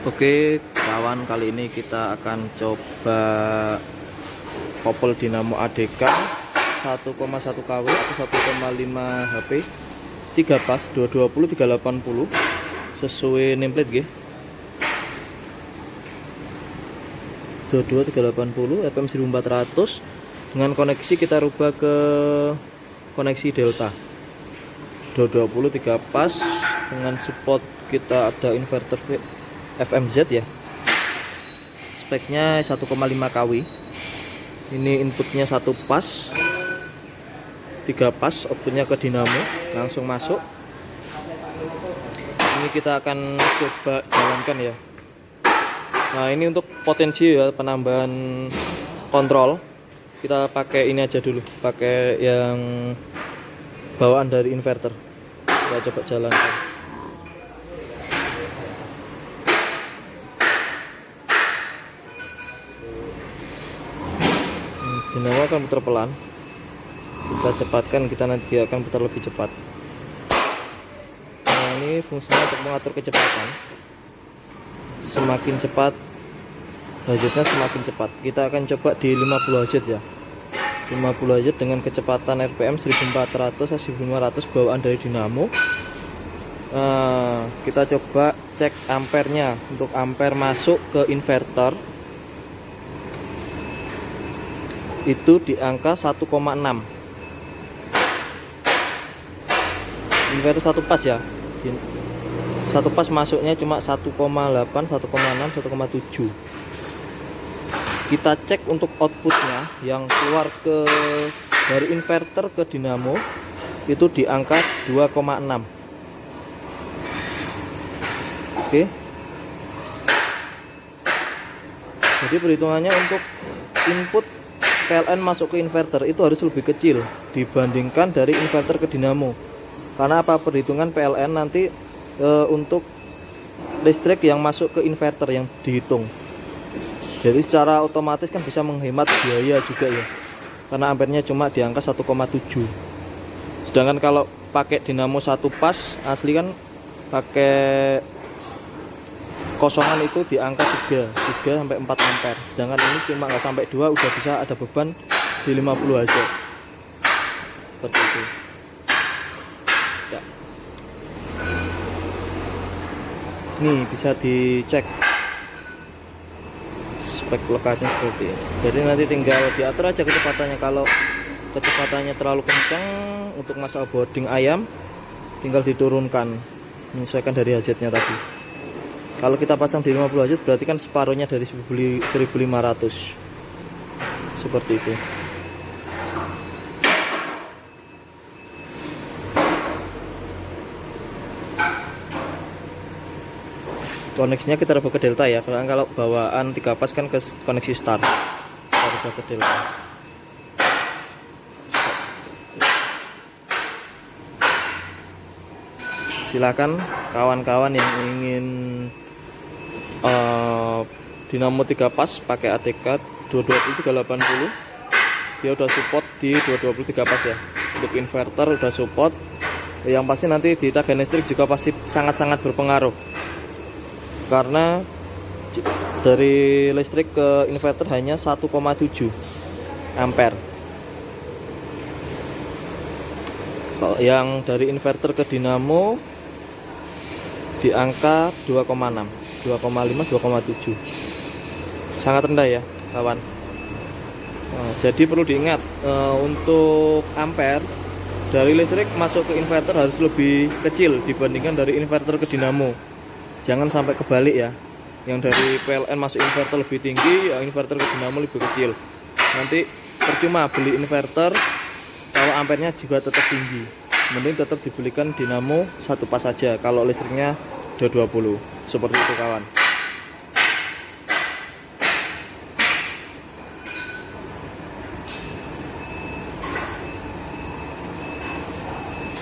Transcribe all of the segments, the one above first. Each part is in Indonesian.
Oke kawan, kali ini kita akan coba couple dinamo ADK 1,1 kW atau 1,5 HP 3 pas 220 380 sesuai nameplate G 22 380 FM 1400 dengan koneksi kita rubah ke koneksi Delta 220 3 pas dengan support kita ada inverter FMZ ya, speknya 1,5 kW. Ini inputnya 1 pas 3 pas, outputnya ke dinamo langsung masuk. Ini kita akan coba jalankan ya. Nah ini untuk potensi ya, penambahan kontrol kita pakai ini aja dulu, pakai yang bawaan dari inverter. Kita coba jalankan. Dinamo akan putar pelan, kita cepatkan, kita nanti akan putar lebih cepat. Nah ini fungsinya untuk mengatur kecepatan, semakin cepat Hz-nya semakin cepat. Kita akan coba di 50 Hz ya, 50 Hz dengan kecepatan RPM 1400 atau 1500 bawaan dari dinamo. Nah, kita coba cek ampernya. Untuk ampere masuk ke inverter itu di angka 1,6. Inverter satu pas ya, satu pas masuknya cuma 1,8 1,6 1,7. Kita cek untuk outputnya yang keluar dari inverter ke dinamo itu di angka 2,6. Oke, jadi perhitungannya untuk input PLN masuk ke inverter itu harus lebih kecil dibandingkan dari inverter ke dinamo. Karena apa? Perhitungan PLN nanti untuk listrik yang masuk ke inverter yang dihitung. Jadi secara otomatis kan bisa menghemat biaya juga ya. Karena ampernya cuma di angka 1,7. Sedangkan kalau pakai dinamo satu pas asli kan pakai kosongan itu di angka 3 sampai 4 ampere. Sedangkan ini cuma nggak sampai 2 udah bisa ada beban di 50 Hz. Seperti itu. Ya. Nih bisa dicek spek lokasinya seperti ini. Jadi nanti tinggal diatur aja kecepatannya. Kalau kecepatannya terlalu kencang untuk masalah boarding ayam, tinggal diturunkan menyesuaikan dari Hz-nya tadi. Kalau kita pasang di 50 Hz berarti kan separuhnya dari 1500. Seperti itu. Koneksinya kita rubah ke Delta ya. Karena kalau bawaan 3 pas kan ke koneksi Star. Kita rubah ke Delta. Silakan kawan-kawan yang ingin dinamo 3 pas pakai ATK 220 380, dia udah support di 220 3 pas ya. Untuk inverter udah support. Yang pasti nanti di tagihan listrik juga pasti sangat-sangat berpengaruh, karena dari listrik ke inverter hanya 1,7 ampere. Kalau yang dari inverter ke dinamo di angka 2,6 2,5 2,7, sangat rendah ya kawan. Jadi perlu diingat, untuk ampere dari listrik masuk ke inverter harus lebih kecil dibandingkan dari inverter ke dinamo. Jangan sampai kebalik ya, yang dari PLN masuk inverter lebih tinggi, yang inverter ke dinamo lebih kecil. Nanti percuma beli inverter kalau ampernya juga tetap tinggi. Mending tetap dibelikan dinamo satu pas saja kalau listriknya 220. Seperti itu kawan.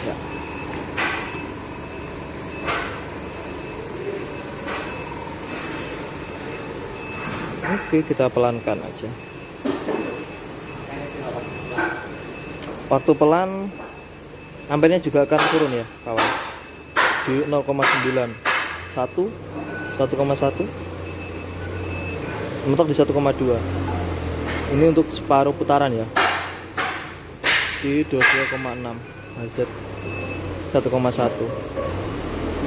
Ya. Oke, kita pelankan aja. Waktu pelan ampernya juga akan turun ya kawan, di 0,9 1 1,1, mentok di 1,2. Ini untuk separuh putaran ya, di 22,6 Hz 1,1.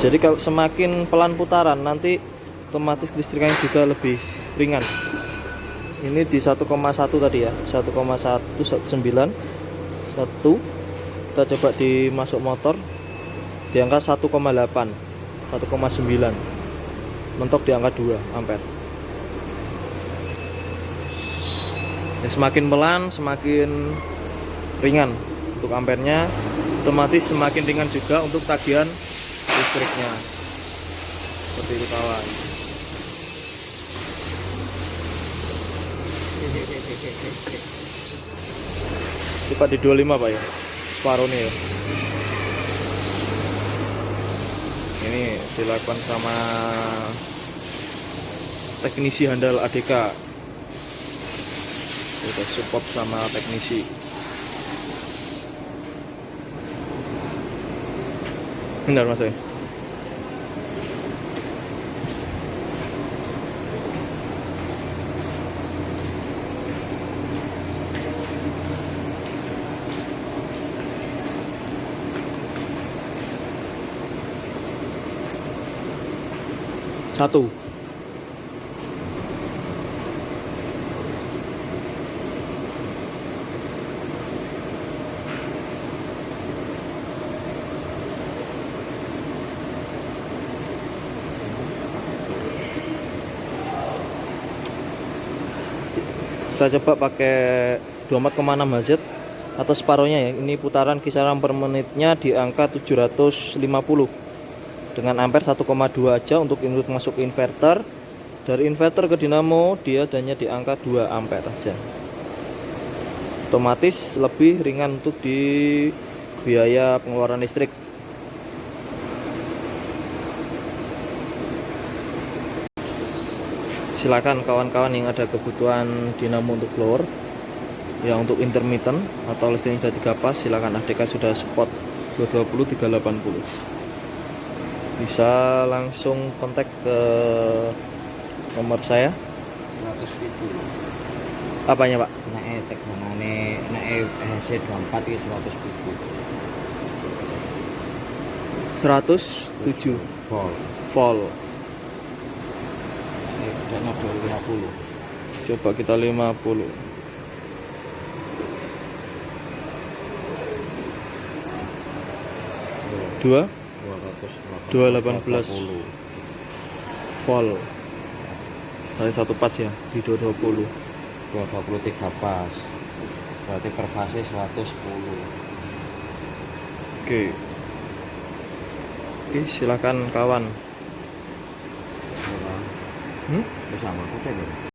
Jadi kalau semakin pelan putaran nanti otomatis kelistrikannya juga lebih ringan. Ini di 1,1 tadi ya, 1,119 1. Kita coba dimasuk motor di angka 1,8 1,9, mentok di angka 2 ampere. Ya, semakin pelan semakin ringan untuk ampernya, otomatis semakin ringan juga untuk tagihan listriknya. Seperti itu kawan. Coba di 25 Pak ya, separuh nih ya. Ini dilakukan sama teknisi handal ADK. Kita support sama teknisi. Benar mas ya. Satu. Kita coba pakai 24,6 Hz atau separuhnya ya. Ini putaran kisaran per menitnya di angka 750 dengan ampere 1,2 aja untuk input masuk ke inverter. Dari inverter ke dinamo dia adanya di angka 2 ampere aja. Otomatis lebih ringan untuk di biaya pengeluaran listrik. Silakan kawan-kawan yang ada kebutuhan dinamo untuk blower ya, untuk intermittent atau listrik sudah 3 pas, silakan ADK sudah support 220 380. Bisa langsung kontak ke nomor saya. 100.000. Apanya Pak? Nek teganane nek HC24 iki 100.000. 107 volt. volt. Dan 50. Coba kita 50. Dua 218 volt. Dari satu pas ya di 220. 223 pas. Berarti per fase 110. Oke. Oke, silakan kawan. Bersama aku tadi.